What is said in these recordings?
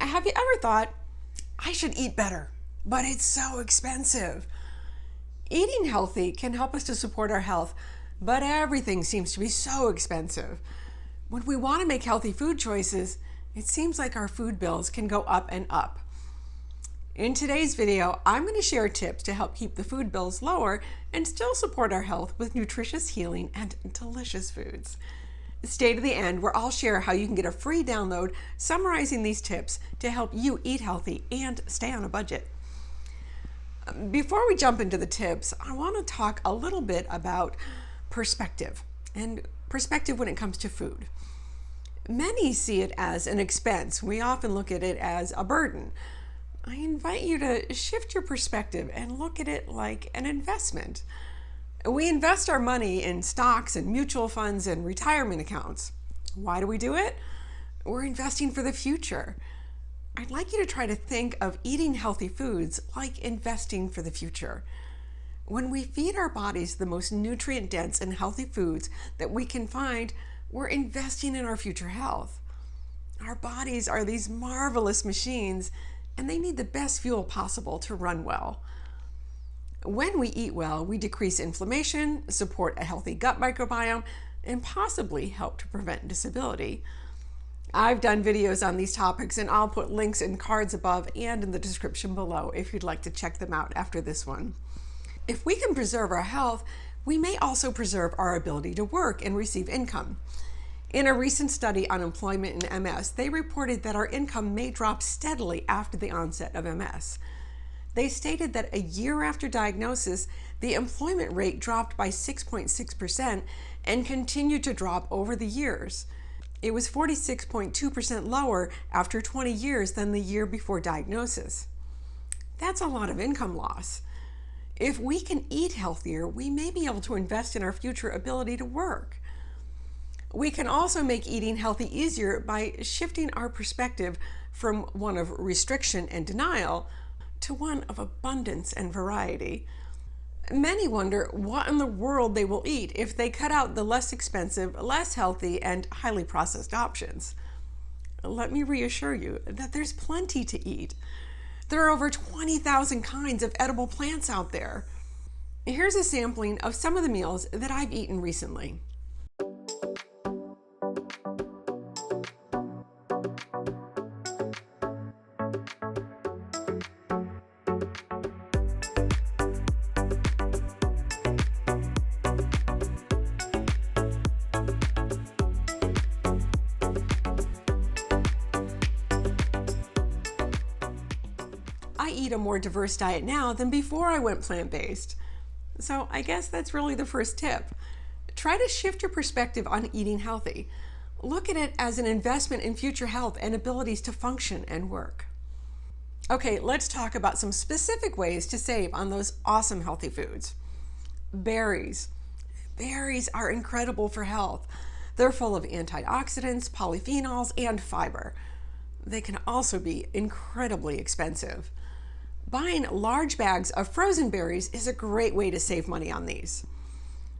Have you ever thought, I should eat better, but it's so expensive? Eating healthy can help us to support our health, but everything seems to be so expensive. When we want to make healthy food choices, it seems like our food bills can go up and up. In today's video, I'm going to share tips to help keep the food bills lower and still support our health with nutritious, healing, and delicious foods. Stay to the end where I'll share how you can get a free download summarizing these tips to help you eat healthy and stay on a budget. Before we jump into the tips, I want to talk a little bit about perspective and perspective when it comes to food. Many see it as an expense. We often look at it as a burden. I invite you to shift your perspective and look at it like an investment. We invest our money in stocks and mutual funds and retirement accounts. Why do we do it? We're investing for the future. I'd like you to try to think of eating healthy foods like investing for the future. When we feed our bodies the most nutrient-dense and healthy foods that we can find, we're investing in our future health. Our bodies are these marvelous machines, and they need the best fuel possible to run well. When we eat well, we decrease inflammation, support a healthy gut microbiome, and possibly help to prevent disability. I've done videos on these topics, and I'll put links in cards above and in the description below if you'd like to check them out after this one. If we can preserve our health, we may also preserve our ability to work and receive income. In a recent study on employment in MS, they reported that our income may drop steadily after the onset of MS. They stated that a year after diagnosis, the employment rate dropped by 6.6% and continued to drop over the years. It was 46.2% lower after 20 years than the year before diagnosis. That's a lot of income loss. If we can eat healthier, we may be able to invest in our future ability to work. We can also make eating healthy easier by shifting our perspective from one of restriction and denial to one of abundance and variety. Many wonder what in the world they will eat if they cut out the less expensive, less healthy, and highly processed options. Let me reassure you that there's plenty to eat. There are over 20,000 kinds of edible plants out there. Here's a sampling of some of the meals that I've eaten recently. I eat a more diverse diet now than before I went plant-based. So I guess that's really the first tip. Try to shift your perspective on eating healthy. Look at it as an investment in future health and abilities to function and work. Okay, let's talk about some specific ways to save on those awesome healthy foods. Berries. Berries are incredible for health. They're full of antioxidants, polyphenols, and fiber. They can also be incredibly expensive. Buying large bags of frozen berries is a great way to save money on these.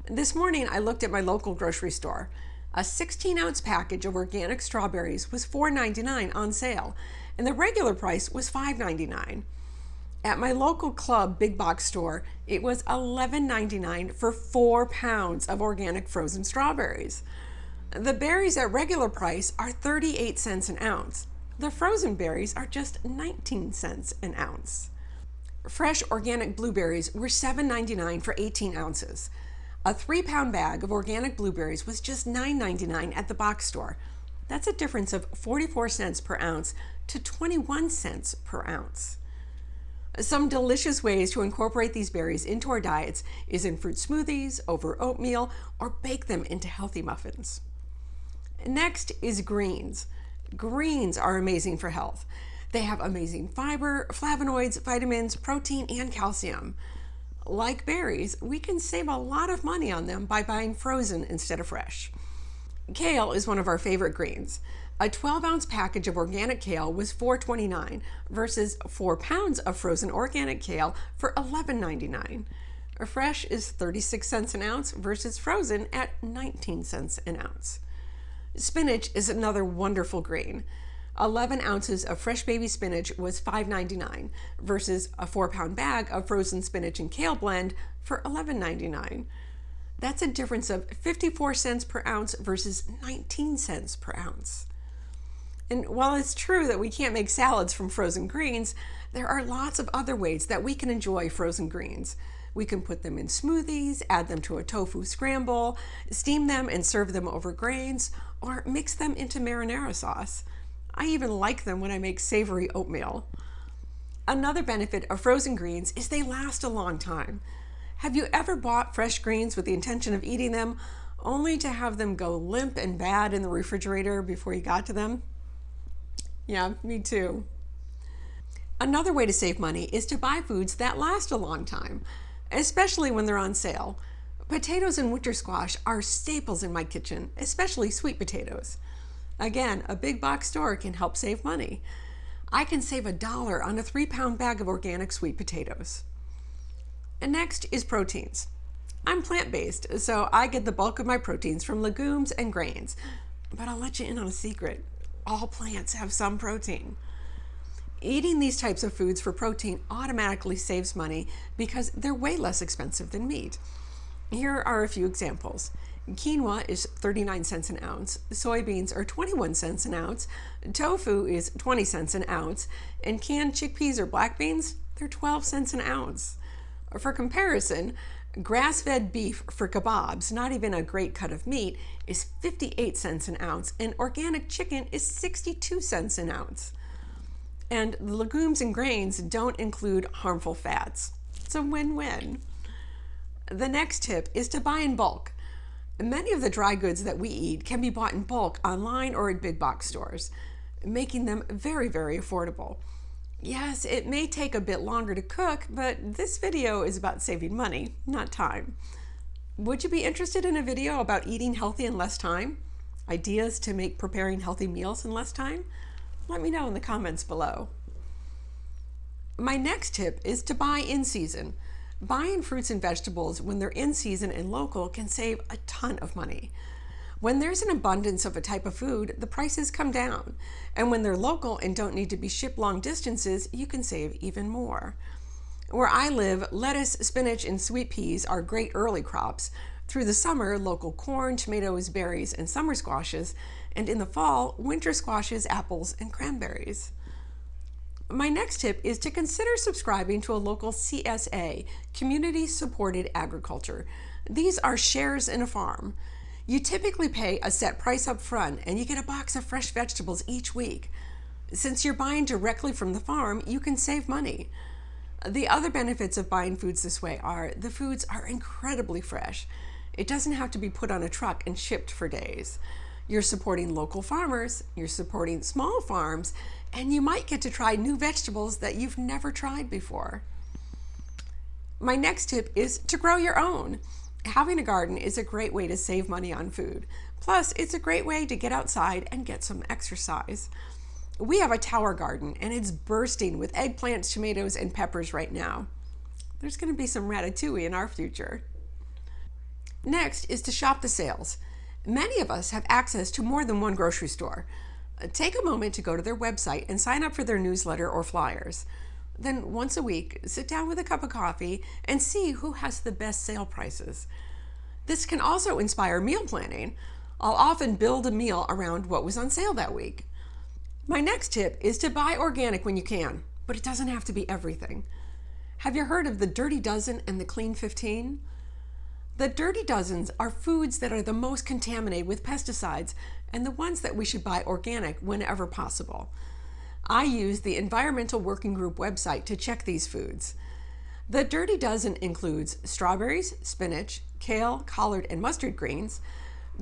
This morning, I looked at my local grocery store. A 16-ounce package of organic strawberries was $4.99 on sale, and the regular price was $5.99. At my local club big box store, it was $11.99 for 4 pounds of organic frozen strawberries. The berries at regular price are 38 cents an ounce. The frozen berries are just 19 cents an ounce. Fresh organic blueberries were $7.99 for 18 ounces. A 3-pound bag of organic blueberries was just $9.99 at the box store. That's a difference of 44 cents per ounce to 21 cents per ounce. Some delicious ways to incorporate these berries into our diets is in fruit smoothies, over oatmeal, or bake them into healthy muffins. Next is greens. Greens are amazing for health. They have amazing fiber, flavonoids, vitamins, protein, and calcium. Like berries, we can save a lot of money on them by buying frozen instead of fresh. Kale is one of our favorite greens. A 12-ounce package of organic kale was $4.29 versus 4 pounds of frozen organic kale for $11.99. Fresh is 36 cents an ounce versus frozen at 19 cents an ounce. Spinach is another wonderful green. 11 ounces of fresh baby spinach was $5.99 versus a 4-pound bag of frozen spinach and kale blend for $11.99. That's a difference of 54 cents per ounce versus 19 cents per ounce. And while it's true that we can't make salads from frozen greens, there are lots of other ways that we can enjoy frozen greens. We can put them in smoothies, add them to a tofu scramble, steam them and serve them over grains, or mix them into marinara sauce. I even like them when I make savory oatmeal. Another benefit of frozen greens is they last a long time. Have you ever bought fresh greens with the intention of eating them, only to have them go limp and bad in the refrigerator before you got to them? Yeah, me too. Another way to save money is to buy foods that last a long time, especially when they're on sale. Potatoes and winter squash are staples in my kitchen, especially sweet potatoes. Again, a big box store can help save money. I can save $1 on a 3-pound bag of organic sweet potatoes. And next is proteins. I'm plant-based, so I get the bulk of my proteins from legumes and grains. But I'll let you in on a secret. All plants have some protein. Eating these types of foods for protein automatically saves money because they're way less expensive than meat. Here are a few examples. Quinoa is 39 cents an ounce, soybeans are 21 cents an ounce, tofu is 20 cents an ounce, and canned chickpeas or black beans, they're 12 cents an ounce. For comparison, grass-fed beef for kebabs, not even a great cut of meat, is 58 cents an ounce, and organic chicken is 62 cents an ounce. And the legumes and grains don't include harmful fats. It's a win-win. The next tip is to buy in bulk. Many of the dry goods that we eat can be bought in bulk online or at big box stores, making them very, very affordable. Yes, it may take a bit longer to cook, but this video is about saving money, not time. Would you be interested in a video about eating healthy in less time? Ideas to make preparing healthy meals in less time? Let me know in the comments below. My next tip is to buy in season. Buying fruits and vegetables when they're in season and local can save a ton of money. When there's an abundance of a type of food, the prices come down. And when they're local and don't need to be shipped long distances, you can save even more. Where I live, lettuce, spinach, and sweet peas are great early crops. Through the summer, local corn, tomatoes, berries, and summer squashes. And in the fall, winter squashes, apples, and cranberries. My next tip is to consider subscribing to a local CSA, Community Supported Agriculture. These are shares in a farm. You typically pay a set price up front and you get a box of fresh vegetables each week. Since you're buying directly from the farm, you can save money. The other benefits of buying foods this way are the foods are incredibly fresh. It doesn't have to be put on a truck and shipped for days. You're supporting local farmers, you're supporting small farms, and you might get to try new vegetables that you've never tried before. My next tip is to grow your own. Having a garden is a great way to save money on food. Plus, it's a great way to get outside and get some exercise. We have a tower garden and it's bursting with eggplants, tomatoes, and peppers right now. There's going to be some ratatouille in our future. Next is to shop the sales. Many of us have access to more than one grocery store. Take a moment to go to their website and sign up for their newsletter or flyers. Then once a week, sit down with a cup of coffee and see who has the best sale prices. This can also inspire meal planning. I'll often build a meal around what was on sale that week. My next tip is to buy organic when you can, but it doesn't have to be everything. Have you heard of the Dirty Dozen and the Clean 15? The Dirty Dozens are foods that are the most contaminated with pesticides and the ones that we should buy organic whenever possible. I use the Environmental Working Group website to check these foods. The Dirty Dozen includes strawberries, spinach, kale, collard, and mustard greens,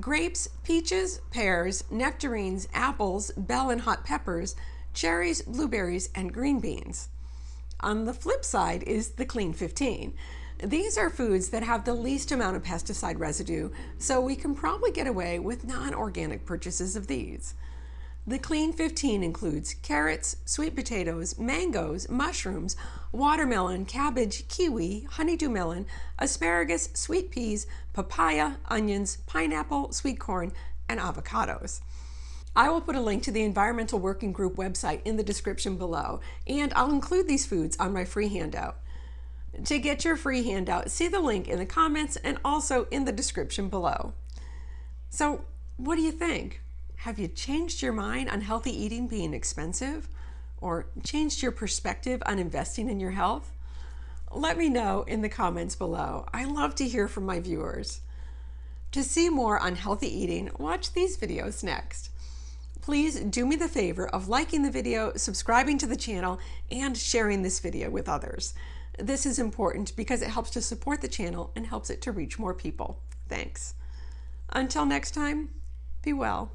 grapes, peaches, pears, nectarines, apples, bell and hot peppers, cherries, blueberries, and green beans. On the flip side is the Clean 15. These are foods that have the least amount of pesticide residue, so we can probably get away with non-organic purchases of these. The Clean 15 includes carrots, sweet potatoes, mangoes, mushrooms, watermelon, cabbage, kiwi, honeydew melon, asparagus, sweet peas, papaya, onions, pineapple, sweet corn, and avocados. I will put a link to the Environmental Working Group website in the description below, and I'll include these foods on my free handout. To get your free handout, see the link in the comments and also in the description below. So, what do you think? Have you changed your mind on healthy eating being expensive? Or changed your perspective on investing in your health? Let me know in the comments below. I love to hear from my viewers. To see more on healthy eating, watch these videos next. Please do me the favor of liking the video, subscribing to the channel, and sharing this video with others. This is important because it helps to support the channel and helps it to reach more people. Thanks. Until next time, be well.